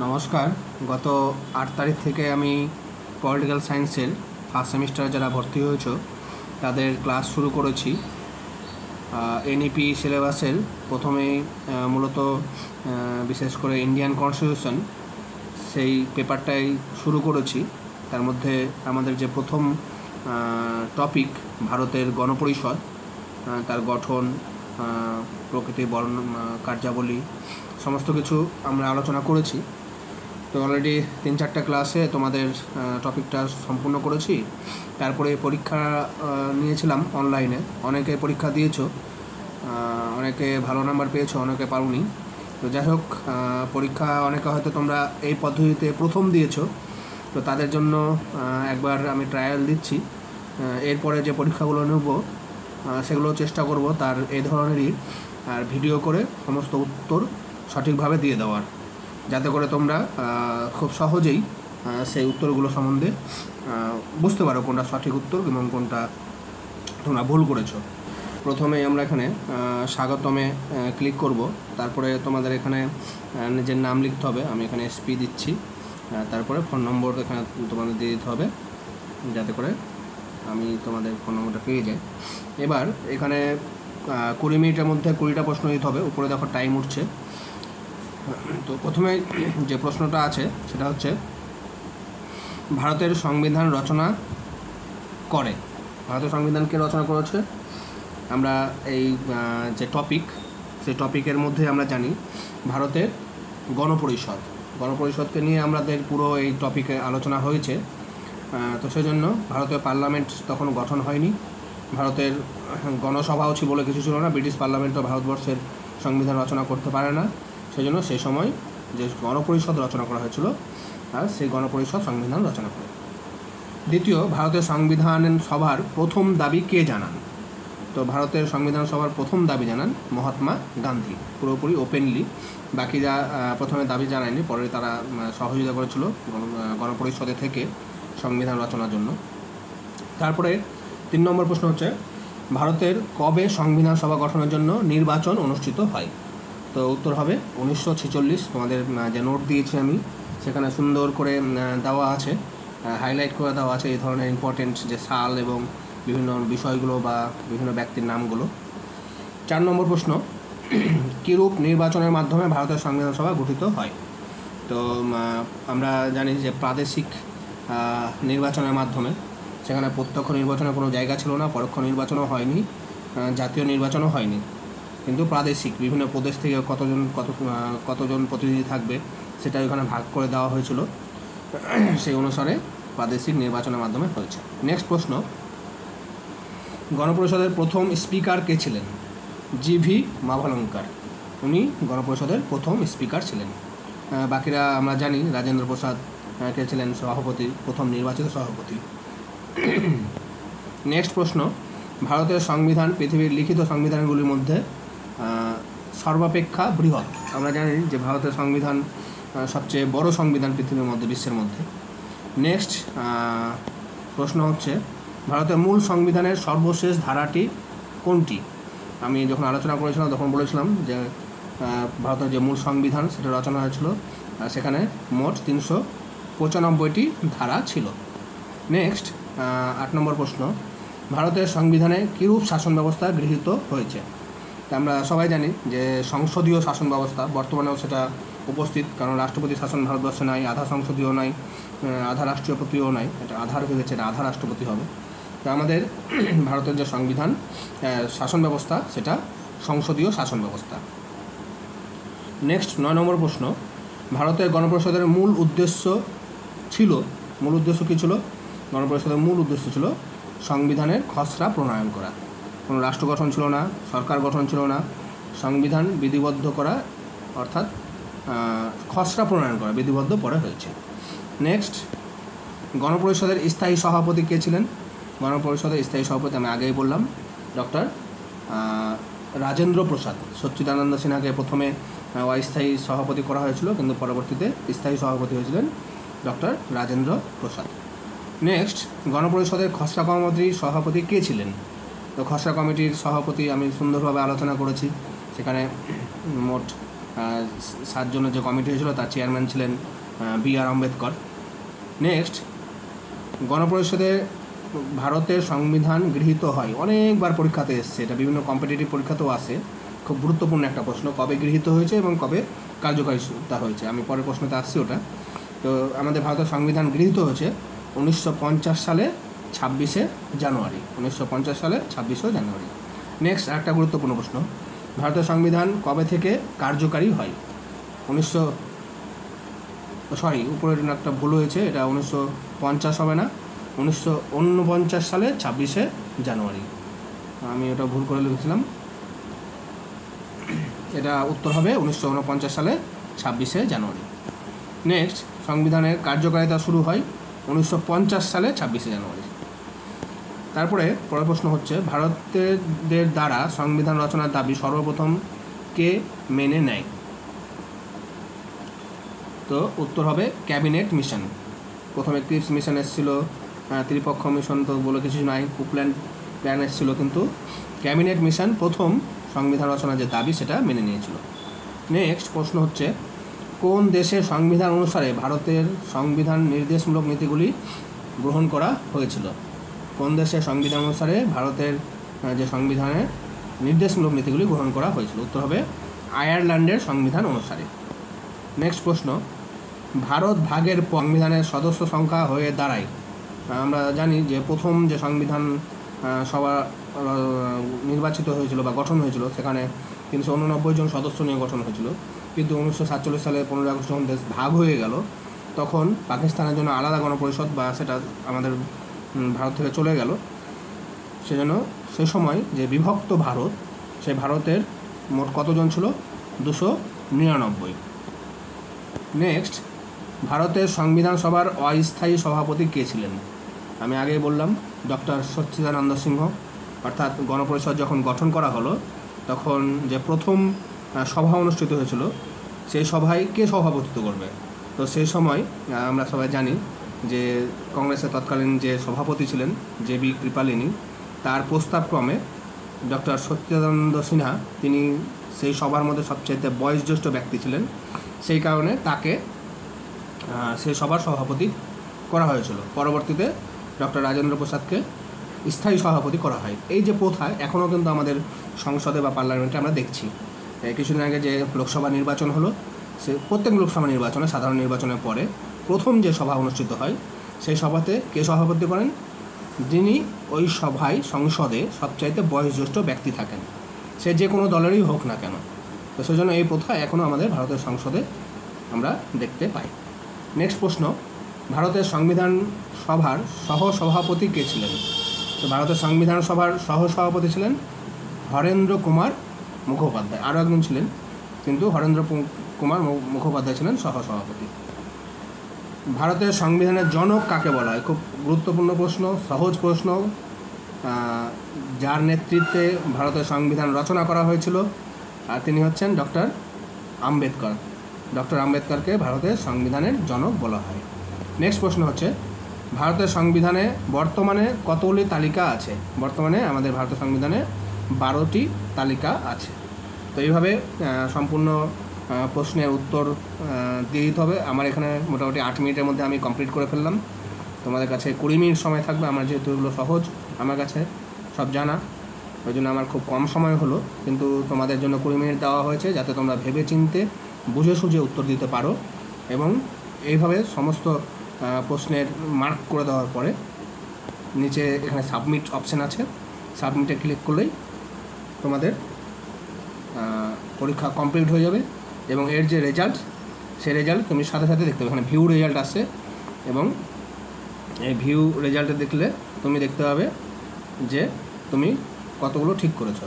নমস্কার। গত 8 তারিখ থেকে আমি পলিটিক্যাল সায়েন্সের ফার্স্ট সেমিস্টারে যারা ভর্তি হয়েছে তাদের ক্লাস শুরু করেছি। এনইপি সিলেবাসের প্রথমেই মূলত বিশেষ করে ইন্ডিয়ান কনস্টিটিউশন সেই পেপারটাই শুরু করেছি। তার মধ্যে আমাদের যে প্রথম টপিক ভারতের গণপরিষদ, তার গঠন, প্রকৃতি, কার্যাবলী সমস্ত কিছু আমরা আলোচনা করেছি। তো অলরেডি 3-4টা ক্লাসে তোমাদের টপিকটা সম্পূর্ণ করেছি। তারপরে পরীক্ষা নিয়েছিলাম অনলাইনে, অনেকে পরীক্ষা দিয়েছো, অনেকে ভালো নাম্বার পেয়েছো, অনেকে পাওনি। তো যাই হোক, পরীক্ষা অনেকে হয়তো তোমরা এই পদ্ধতিতে প্রথম দিয়েছো, তো তাদের জন্য একবার আমি ট্রায়াল দিচ্ছি। এরপরে যে পরীক্ষাগুলো নেব সেগুলো চেষ্টা করব তার এই ধরনেরই আর ভিডিও করে সমস্ত উত্তর সঠিকভাবে দিয়ে দেওয়ার, যাতে করে তোমরা খুব সহজেই সেই উত্তরগুলো সম্বন্ধে বুঝতে পারো কোনটা সঠিক উত্তর এবং কোনটা তোমরা ভুল করেছো। প্রথমে আমরা এখানে স্বাগতমে ক্লিক করব। তারপরে তোমাদের এখানে নিজের নাম লিখতে হবে। আমি এখানে এসপি দিচ্ছি, তারপরে ফোন নম্বর এখানে তোমাদের দিয়ে দিতে হবে, যাতে করে আমি তোমাদের ফোন নম্বরটা পেয়ে যাই। এবার এখানে 20 মিনিটের মধ্যে 20টা প্রশ্ন দিতে হবে। উপরে দেখো টাইম উঠছে। তো প্রথমে যে প্রশ্নটা আছে সেটা হচ্ছে, ভারতের সংবিধান রচনা করে, ভারতের সংবিধানকে রচনা করেছে। আমরা এই যে টপিক, সেই টপিকের মধ্যে আমরা জানি ভারতের গণপরিষদ, গণপরিষদকে নিয়ে আমাদের পুরো এই টপিকে আলোচনা হয়েছে। তো সেজন্য ভারতের পার্লামেন্ট তখন গঠন হয়নি, ভারতের গণসভাও ছিল বলে কিছু ছিল না। ব্রিটিশ পার্লামেন্টও ভারতবর্ষের সংবিধান রচনা করতে পারে না। সেজন্য সেই সময় যে গণপরিষদ রচনা করা হয়েছিল, আর সেই গণপরিষদ সংবিধান রচনা করে। দ্বিতীয়, ভারতের সংবিধান সভার প্রথম দাবি কে জানান? তো ভারতের সংবিধান সভার প্রথম দাবি জানান মহাত্মা গান্ধী, পুরোপুরি ওপেনলি। বাকিরা প্রথমে দাবি জানায়নি, পরে তারা সহযোগিতা করেছিল গণপরিষদে থেকে সংবিধান রচনার জন্য। তারপরে 3 নম্বর প্রশ্ন হচ্ছে, ভারতের কবে সংবিধান সভা গঠনের জন্য নির্বাচন অনুষ্ঠিত হয়? তো উত্তর হবে 1946। তোমাদের যে নোট দিয়েছি আমি, সেখানে সুন্দর করে দেওয়া আছে, হাইলাইট করে দেওয়া আছে এই ধরনের ইম্পর্টেন্ট যে সাল এবং বিভিন্ন বিষয়গুলো বা বিভিন্ন ব্যক্তির নামগুলো। 4 নম্বর প্রশ্ন, কিরূপ নির্বাচনের মাধ্যমে ভারতের সংবিধান সভা গঠিত হয়? তো আমরা জানি যে প্রাদেশিক নির্বাচনের মাধ্যমে, সেখানে প্রত্যক্ষ নির্বাচনের কোনো জায়গা ছিল না, পরোক্ষ নির্বাচনও হয়নি, জাতীয় নির্বাচনও হয়নি, কিন্তু প্রাদেশিক বিভিন্ন প্রদেশ থেকে কতজন প্রতিনিধি থাকবে সেটা ওখানে ভাগ করে দেওয়া হয়েছিল। সেই অনুসারে প্রাদেশিক নির্বাচনের মাধ্যমে হয়েছে। নেক্সট প্রশ্ন, গণপরিষদের প্রথম স্পিকার কে ছিলেন? জিভি মাভালঙ্কার, উনি গণপরিষদের প্রথম স্পিকার ছিলেন। বাকিরা আমরা জানি রাজেন্দ্র প্রসাদ কে ছিলেন সভাপতি, প্রথম নির্বাচিত সভাপতি। নেক্সট প্রশ্ন, ভারতের সংবিধান পৃথিবীর লিখিত সংবিধানগুলির মধ্যে সর্বাপেক্ষা বৃহৎ। আমরা জানি যে ভারতের সংবিধান সবচেয়ে বড় সংবিধান পৃথিবীর মধ্যে, বিশ্বের মধ্যে। নেক্সট প্রশ্ন হচ্ছে, ভারতের মূল সংবিধানের সর্বশেষ ধারাটি কোনটি? আমি যখন আলোচনা করেছিলাম তখন বলেছিলাম যে ভারতের যে মূল সংবিধান সেটা রচনা হয়েছিল, সেখানে মোট 395টি ধারা ছিল। নেক্সট 8 নম্বর প্রশ্ন, ভারতের সংবিধানে কিরূপ শাসন ব্যবস্থা গৃহীত হয়েছে? তা আমরা সবাই জানি যে সংসদীয় শাসন ব্যবস্থা, বর্তমানেও সেটা উপস্থিত, কারণ রাষ্ট্রপতি শাসন ভারতবর্ষে নাই, আধা সংসদীয় নাই, আধা রাষ্ট্রপতিও নাই, এটা আধার হয়ে গেছে, এটা আধা রাষ্ট্রপতি হবে। তো আমাদের ভারতের যে সংবিধান শাসন ব্যবস্থা সেটা সংসদীয় শাসন ব্যবস্থা। নেক্সট 9 নম্বর প্রশ্ন, ভারতের গণপরিষদের মূল উদ্দেশ্য কী ছিল? গণপরিষদের মূল উদ্দেশ্য ছিল সংবিধানের খসড়া প্রণয়ন করা। কোনো রাষ্ট্র গঠন ছিল না, সরকার গঠন ছিল না, সংবিধান বিধিবদ্ধ করা, অর্থাৎ খসড়া প্রণয়ন করা, বিধিবদ্ধ পরে হয়েছে। নেক্সট, গণপরিষদের স্থায়ী সভাপতি কে ছিলেন? গণপরিষদের স্থায়ী সভাপতি আমি আগেই বললাম, ডক্টর রাজেন্দ্র প্রসাদ। সচ্চিদানন্দ সিনহাকে প্রথমে অস্থায়ী সভাপতি করা হয়েছিল, কিন্তু পরবর্তীতে স্থায়ী সভাপতি হয়েছিলেন ডক্টর রাজেন্দ্র প্রসাদ। নেক্সট, গণপরিষদের খসড়া কমিটির সভাপতি কে ছিলেন? তো খসড়া কমিটির সভাপতি আমি সুন্দরভাবে আলোচনা করেছি, সেখানে মোট জন্য যে কমিটি হয়েছিল তার চেয়ারম্যান ছিলেন বি.আর. আম্বেদকর। নেক্সট, গণপরিষদে ভারতের সংবিধান গৃহীত হয়, অনেকবার পরীক্ষাতে এসছে, এটা বিভিন্ন কম্পিটিটিভ পরীক্ষাতেও আসে। খুব গুরুত্বপূর্ণ একটা প্রশ্ন, কবে গৃহীত হয়েছে এবং কবে কার্যকারিতা হয়েছে। আমি পরের প্রশ্নতে আসছি ওটা। তো আমাদের ভারতের সংবিধান গৃহীত হয়েছে 1950 সালে 26শে জানুয়ারি। 1950 সালে 26শে জানুয়ারি। নেক্সট, একটা গুরুত্বপূর্ণ প্রশ্ন, ভারতের সংবিধান কবে থেকে কার্যকারী হয়? উপরের একটা ভুল হয়েছে, এটা 1950 হবে না, 1949 সালে 26শে জানুয়ারি। আমি ওটা ভুল করে লিখেছিলাম, এটা উত্তর হবে 1949 সালে 26শে জানুয়ারি। নেক্সট, সংবিধানের কার্যকারিতা শুরু হয় 1950 সালে 26শে জানুয়ারি। তারপরে পরের প্রশ্ন হচ্ছে, ভারতীয়দের দ্বারা সংবিধান রচনার দাবি সর্বপ্রথম কে মেনে নেয়? তো উত্তর হবে ক্যাবিনেট মিশন। প্রথমে ক্রিপস মিশন এসেছিল, ত্রিপক্ষ মিশন তো বলে কিছু নাই, কুপল্যান্ড প্ল্যান এসেছিলো, কিন্তু ক্যাবিনেট মিশন প্রথম সংবিধান রচনার যে দাবি সেটা মেনে নিয়েছিল। নেক্সট প্রশ্ন হচ্ছে, কোন দেশের সংবিধান অনুসারে ভারতের সংবিধান নির্দেশমূলক নীতিগুলি গ্রহণ করা হয়েছিল? কোন দেশের সংবিধান অনুসারে ভারতের যে সংবিধানের নির্দেশমূলক নীতিগুলি গ্রহণ করা হয়েছিল? উত্তর হবে আয়ারল্যান্ডের সংবিধান অনুসারে। নেক্সট প্রশ্ন, ভারত ভাগের সংবিধানের সদস্য সংখ্যা হয়ে দাঁড়ায়, আমরা জানি যে প্রথম যে সংবিধান সভা নির্বাচিত হয়েছিল বা গঠন হয়েছিল সেখানে 389 জন সদস্য নিয়ে গঠন হয়েছিল, কিন্তু 1947 সালে 15 আগস্ট যখন দেশ ভাগ হয়ে গেল তখন পাকিস্তানের জন্য আলাদা গণপরিষদ বা সেটা আমাদের ভারত থেকে চলে গেল। সেজন্য সে সময় যে বিভক্ত ভারত, সেই ভারতের মোট কতজন ছিল? 299। নেক্সট, ভারতের সংবিধান সভার অস্থায়ী সভাপতি কে ছিলেন? আমি আগেই বললাম ডক্টর সচ্চিদানন্দ সিংহ। অর্থাৎ গণপরিষদ যখন গঠন করা হলো তখন যে প্রথম সভা অনুষ্ঠিত হয়েছিল সেই সভায় কে সভাপতিত্ব করবে? তো সেই সময় আমরা সবাই জানি যে কংগ্রেসের তৎকালীন যে সভাপতি ছিলেন জে.বি. কৃপালিনী, তার প্রস্তাবক্রমে ডক্টর সচ্চিদানন্দ সিনহা, তিনি সেই সভার মধ্যে সবচেয়ে বয়োজ্যেষ্ঠ ব্যক্তি ছিলেন, সেই কারণে তাকে সেই সভার সভাপতি করা হয়েছিল। পরবর্তীতে ডক্টর রাজেন্দ্র প্রসাদকে স্থায়ী সভাপতি করা হয়। এই যে প্রথা এখনও কিন্তু আমাদের সংসদে বা পার্লামেন্টে আমরা দেখছি। কিছুদিন আগে যে লোকসভা নির্বাচন হলো, সে প্রত্যেক লোকসভা নির্বাচনে, সাধারণ নির্বাচনের পরে প্রথম যে সভা অনুষ্ঠিত হয় সেই সভাতে কে সভাপতি করেন? যিনি ওই সভায় সংসদে সবচাইতে বয়োজ্যেষ্ঠ ব্যক্তি থাকেন, সে যে কোনো দলেরই হোক না কেন। তো সেজন্য এই প্রথা এখনও আমাদের ভারতের সংসদে আমরা দেখতে পাই। নেক্সট প্রশ্ন, ভারতের সংবিধান সভার সহসভাপতি কে ছিলেন? তো ভারতের সংবিধান সভার সহসভাপতি ছিলেন হরেন্দ্র কুমার মুখোপাধ্যায়। আরও একজন ছিলেন, কিন্তু হরেন্দ্র কুমার মুখোপাধ্যায় ছিলেন সহসভাপতি। ভারতের সংবিধানের জনক কাকে বলা হয়? খুব গুরুত্বপূর্ণ প্রশ্ন, সহজ প্রশ্ন। যার নেতৃত্বে ভারতের সংবিধান রচনা করা হয়েছিল আর তিনি হচ্ছেন ডক্টর আম্বেদকর। ডক্টর আম্বেদকরকে ভারতের সংবিধানের জনক বলা হয়। নেক্সট প্রশ্ন হচ্ছে, ভারতের সংবিধানে বর্তমানে কতগুলি তালিকা আছে? বর্তমানে আমাদের ভারতের সংবিধানে 12টি তালিকা আছে। তো এইভাবে সম্পূর্ণ প্রশ্নের উত্তর দিয়ে দিতে হবে। আমার এখানে মোটামুটি 8 মিনিটের মধ্যে আমি কমপ্লিট করে ফেললাম। তোমাদের কাছে 20 মিনিট সময় থাকবে। আমার যেহেতু এগুলো সহজ, আমার কাছে সব জানা, ওই জন্য আমার খুব কম সময় হলো, কিন্তু তোমাদের জন্য 20 মিনিট দেওয়া হয়েছে যাতে তোমরা ভেবে চিন্তে বুঝে সুঝে উত্তর দিতে পারো। এবং এইভাবে সমস্ত প্রশ্নের মার্ক করে দেওয়ার পরে নিচে এখানে সাবমিট অপশান আছে, সাবমিটে ক্লিক করলেই তোমাদের পরীক্ষা কমপ্লিট হয়ে যাবে। এবং এর যে রেজাল্ট, সেই রেজাল্ট তুমি সাথে সাথে দেখতে পাবে। এখানে ভিউ রেজাল্ট আসে এবং এই ভিউ রেজাল্টে দেখলে তুমি দেখতে পাবে যে তুমি কতগুলো ঠিক করেছো।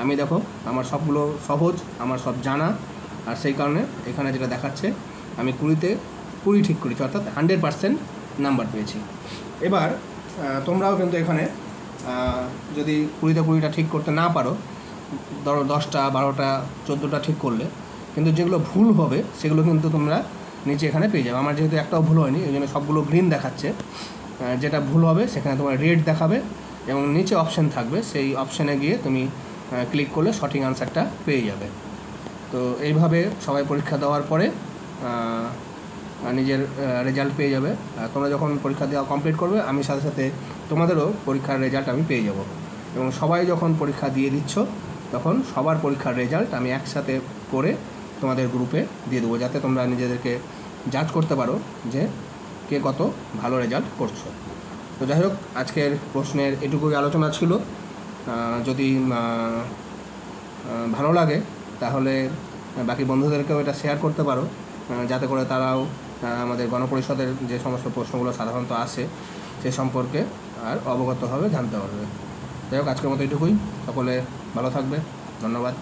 আমি দেখো আমার সবগুলো সহজ, আমার সব জানা, আর সেই কারণে এখানে যেটা দেখাচ্ছে আমি 20তে 20 ঠিক করেছি, অর্থাৎ 100% নাম্বার পেয়েছি। এবার তোমরাও কিন্তু এখানে যদি 20তে 20টা ঠিক করতে না পারো, ধরো 10টা 12টা 14টা ঠিক করলে, কিন্তু যেগুলো ভুল হবে সেগুলো কিন্তু তোমরা নিচে এখানে পেয়ে যাবে। আমার যেহেতু একটাও ভুল হয়নি এই জন্য সবগুলো গ্রিন দেখাচ্ছে। যেটা ভুল হবে সেখানে তোমার রেড দেখাবে এবং নিচে অপশান থাকবে, সেই অপশানে গিয়ে তুমি ক্লিক করলে সঠিক আনসারটা পেয়ে যাবে। তো তো এইভাবে সবাই পরীক্ষা দেওয়ার পরে নিজের রেজাল্ট পেয়ে যাবে। তোমরা যখন পরীক্ষা দেওয়া কমপ্লিট করবে, আমি সাথে সাথে তোমাদেরও পরীক্ষার রেজাল্ট আমি পেয়ে যাব। এবং সবাই যখন পরীক্ষা দিয়ে দিচ্ছ, তখন সবার পরীক্ষার রেজাল্ট আমি একসাথে করে তোমাদের গ্রুপে দিয়ে দেবো, যাতে তোমরা নিজেদেরকে জাজ করতে পারো যে কে কত ভালো রেজাল্ট করছো। তো যাই হোক, আজকের প্রশ্নের এটুকুই আলোচনা ছিল। যদি ভালো লাগে তাহলে বাকি বন্ধুদেরকেও এটা শেয়ার করতে পারো, যাতে করে তারাও আমাদের গণপরিষদের যে সমস্ত প্রশ্নগুলো সাধারণত আসে সে সম্পর্কে আর অবগত হবে, জানতে পারবে। যাই হোক, আজকের মতো এটুকুই। সকলে ভালো থাকবে। ধন্যবাদ।